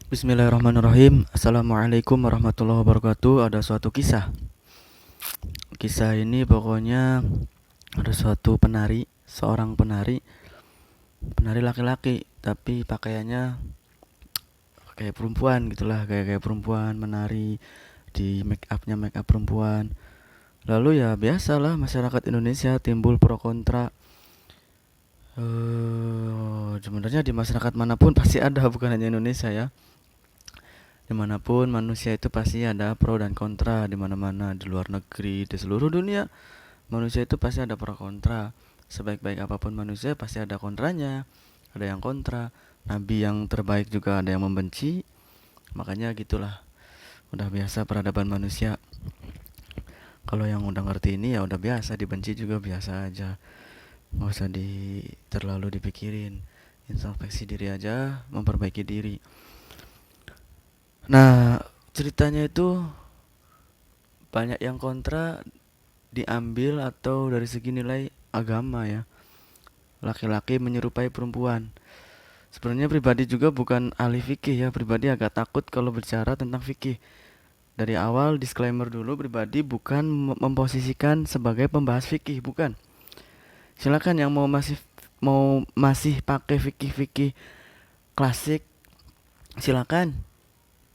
Bismillahirrahmanirrahim. Assalamualaikum warahmatullahi wabarakatuh. Ada suatu kisah. Kisah ini pokoknya ada suatu penari, seorang penari, penari laki-laki, tapi pakaiannya kayak perempuan gitulah, kayak perempuan menari di make up perempuan. Lalu ya biasalah masyarakat Indonesia timbul pro kontra. Sebenarnya di masyarakat manapun pasti ada, bukan hanya Indonesia ya. Dimanapun manusia itu pasti ada pro dan kontra, di mana-mana di luar negeri, di seluruh dunia manusia itu pasti ada pro kontra. Sebaik-baik apapun manusia pasti ada kontranya, ada yang kontra. Nabi yang terbaik juga ada yang membenci. Makanya gitulah, udah biasa peradaban manusia. Kalau yang udah ngerti ini ya udah biasa, dibenci juga biasa aja, nggak usah terlalu dipikirin. Introspeksi diri aja, memperbaiki diri. Nah, ceritanya itu banyak yang kontra diambil atau dari segi nilai agama ya. Laki-laki menyerupai perempuan. Sebenarnya pribadi juga bukan ahli fikih ya, pribadi agak takut kalau bicara tentang fikih. Dari awal disclaimer dulu, pribadi bukan memposisikan sebagai pembahas fikih, bukan. Silakan yang mau masih pakai fikih-fikih klasik, silakan.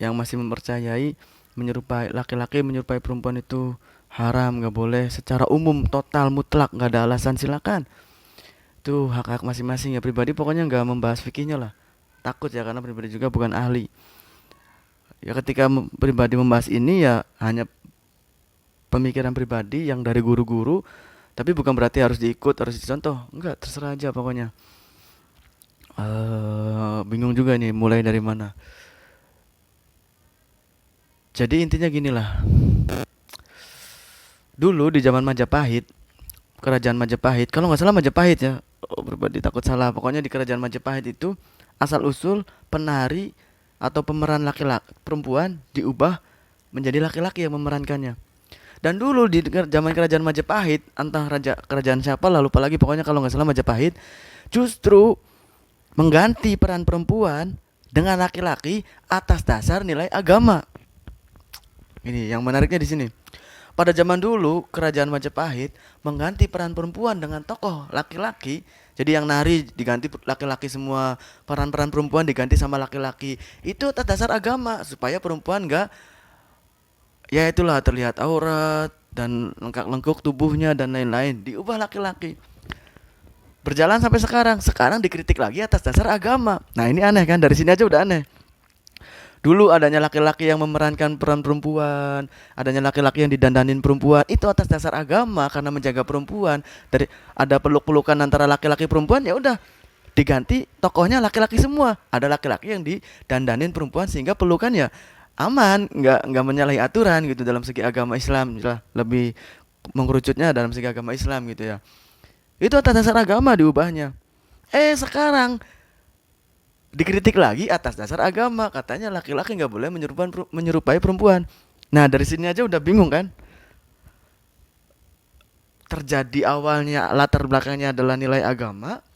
Yang masih mempercayai menyerupai laki-laki menyerupai perempuan itu haram, nggak boleh secara umum total mutlak, nggak ada alasan, silakan. Itu hak-hak masing-masing ya, pribadi pokoknya nggak membahas fikihnya lah, takut ya, karena pribadi juga bukan ahli ya. Ketika pribadi membahas ini ya hanya pemikiran pribadi yang dari guru-guru, tapi bukan berarti harus diikut, harus dicontoh, enggak, terserah aja pokoknya. Bingung juga nih mulai dari mana. Jadi intinya gini lah, dulu di zaman Majapahit, kerajaan Majapahit, kalau nggak salah Majapahit ya, pribadi takut salah, pokoknya di kerajaan Majapahit itu asal usul penari atau pemeran laki-laki perempuan diubah menjadi laki-laki yang memerankannya. Dan dulu di zaman kerajaan Majapahit, entah raja kerajaan siapa lah, lupa lagi, pokoknya kalau nggak salah Majapahit, justru mengganti peran perempuan dengan laki-laki atas dasar nilai agama. Ini yang menariknya di sini. Pada zaman dulu, kerajaan Majapahit mengganti peran perempuan dengan tokoh laki-laki. Jadi yang nari diganti laki-laki semua, peran-peran perempuan diganti sama laki-laki. Itu atas dasar agama, supaya perempuan nggak, ya itulah, terlihat aurat dan lengkak-lengkuk tubuhnya dan lain-lain. Diubah laki-laki. Berjalan sampai sekarang. Sekarang dikritik lagi atas dasar agama. Nah ini aneh kan, dari sini aja udah aneh. Dulu adanya laki-laki yang memerankan peran perempuan, adanya laki-laki yang didandanin perempuan, itu atas dasar agama karena menjaga perempuan. Dari ada peluk-pelukan antara laki-laki perempuan, ya udah diganti tokohnya laki-laki semua. Ada laki-laki yang didandanin perempuan sehingga pelukan ya aman, nggak menyalahi aturan gitu dalam segi agama Islam, lah lebih mengerucutnya dalam segi agama Islam gitu ya. Itu atas dasar agama diubahnya. Sekarang dikritik lagi atas dasar agama, katanya laki-laki nggak boleh menyerupai perempuan. Nah dari sini aja udah bingung kan. Terjadi awalnya latar belakangnya adalah nilai agama,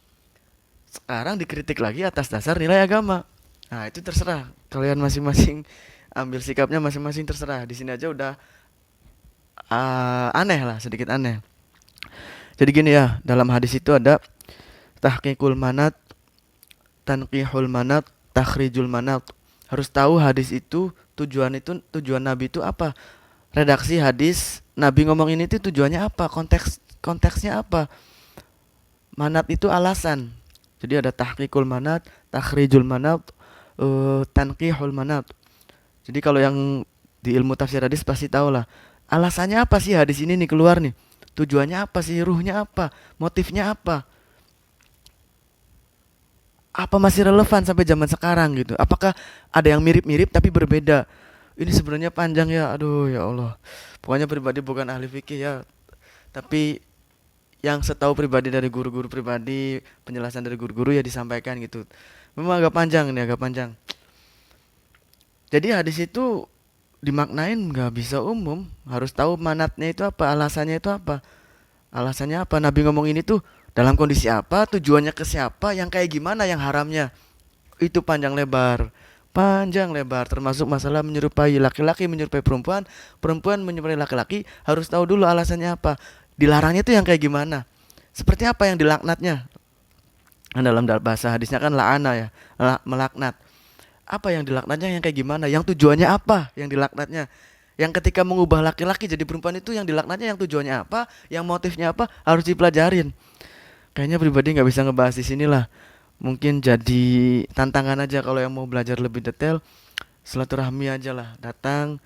sekarang dikritik lagi atas dasar nilai agama. Nah itu terserah kalian masing-masing, ambil sikapnya masing-masing, terserah. Di sini aja udah aneh lah, sedikit aneh. Jadi gini ya, dalam hadis itu ada tahqiqul manat, tanqihul manat, takhrijul manat. Harus tahu hadis itu tujuan Nabi itu apa? Redaksi hadis Nabi ngomong ini tuh tujuannya apa? Konteksnya apa? Manat itu alasan. Jadi ada tahqiqul manat, takhrijul manat, tanqihul manat. Jadi kalau yang di ilmu tafsir hadis pasti tahu lah. Alasannya apa sih hadis ini nih keluar nih? Tujuannya apa sih? Ruhnya apa? Motifnya apa? Apa masih relevan sampai zaman sekarang gitu? Apakah ada yang mirip-mirip tapi berbeda? Ini sebenarnya panjang ya, aduh ya Allah. Pokoknya pribadi bukan ahli fikih ya, tapi yang setahu pribadi dari guru-guru pribadi, penjelasan dari guru-guru ya disampaikan gitu. Memang agak panjang nih, agak panjang. Jadi hadis itu dimaknain nggak bisa umum, harus tahu manatnya itu apa, alasannya itu apa. Alasannya apa? Nabi ngomong ini tuh dalam kondisi apa, tujuannya ke siapa, yang kayak gimana, yang haramnya. Itu panjang lebar. panjang lebar, termasuk masalah menyerupai laki-laki menyerupai perempuan, perempuan menyerupai laki-laki, harus tahu dulu alasannya apa. Dilarangnya itu yang kayak gimana? Seperti apa yang dilaknatnya? Kan dalam bahasa hadisnya kan la'ana ya, melaknat. Apa yang dilaknatnya yang kayak gimana? Yang tujuannya apa yang dilaknatnya? Yang ketika mengubah laki-laki jadi perempuan itu yang dilaknatnya yang tujuannya apa? Yang motifnya apa? Harus dipelajarin. Kayaknya pribadi nggak bisa ngebahas di sini lah. Mungkin jadi tantangan aja kalau yang mau belajar lebih detail, silaturahmi aja lah. Datang,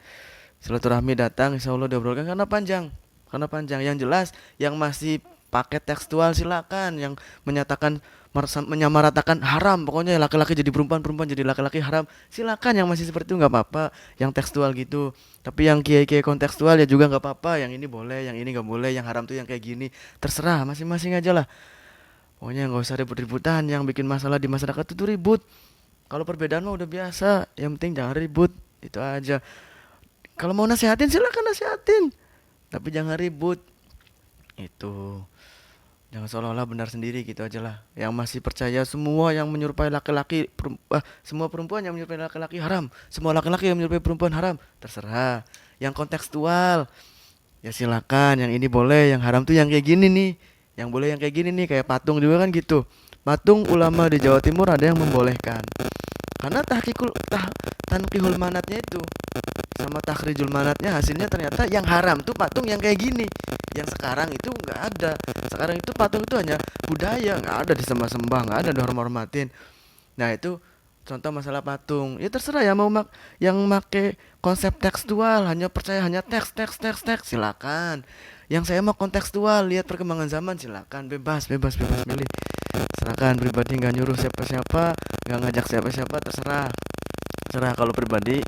silaturahmi datang, insya Allah diobrolkan karena panjang. Karena panjang. Yang jelas, yang masih pakai tekstual silakan. Yang menyatakan menyamaratakan haram, pokoknya laki-laki jadi perempuan, perempuan jadi laki-laki haram. Silakan yang masih seperti itu nggak apa-apa. Yang tekstual gitu. Tapi yang kiai-kiai kontekstual ya juga nggak apa-apa. Yang ini boleh, yang ini nggak boleh, yang haram tuh yang kayak gini. Terserah masing-masing aja lah. Pokoknya nggak usah ribut-ributan. Yang bikin masalah di masyarakat itu tuh ribut. Kalau perbedaan mah udah biasa. Yang penting jangan ribut. Itu aja. Kalau mau nasihatin silakan nasihatin. Tapi jangan ribut. Itu. Jangan seolah-olah benar sendiri gitu aja lah. Yang masih percaya semua yang menyerupai laki-laki, semua perempuan yang menyerupai laki-laki haram. Semua laki-laki yang menyerupai perempuan haram. Terserah. Yang kontekstual, ya silakan. Yang ini boleh, yang haram tuh yang kayak gini nih. Yang boleh yang kayak gini nih, kayak patung juga kan gitu. Patung ulama di Jawa Timur ada yang membolehkan. Karena tankihul manatnya itu sama takhrijul manatnya hasilnya ternyata yang haram tuh patung yang kayak gini. Yang sekarang itu nggak ada. Sekarang itu patung itu hanya budaya, nggak ada disembah-sembah, nggak ada dihormatin. Nah itu contoh masalah patung. Ya terserah ya mau yang make konsep tekstual, hanya percaya hanya teks teks teks teks silakan. Yang saya mau kontekstual, lihat perkembangan zaman silakan, bebas bebas bebas milih. Serahkan pribadi nggak nyuruh siapa-siapa, nggak ngajak siapa-siapa, terserah. Terserah kalau pribadi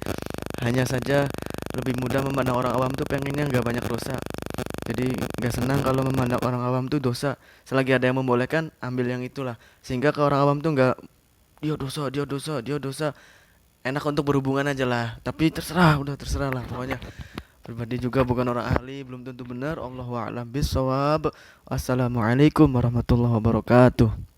hanya saja lebih mudah memandang orang awam tuh pengennya nggak banyak dosa. Jadi nggak senang kalau memandang orang awam tuh dosa. Selagi ada yang membolehkan, ambil yang itulah. Sehingga ke orang awam tuh nggak dia dosa, dia dosa, dia dosa. Enak untuk berhubungan aja lah. Tapi terserah, udah terserah lah pokoknya. Pribadi juga bukan orang ahli, belum tentu benar. Allahu a'lam bishawab. Assalamualaikum warahmatullahi wabarakatuh.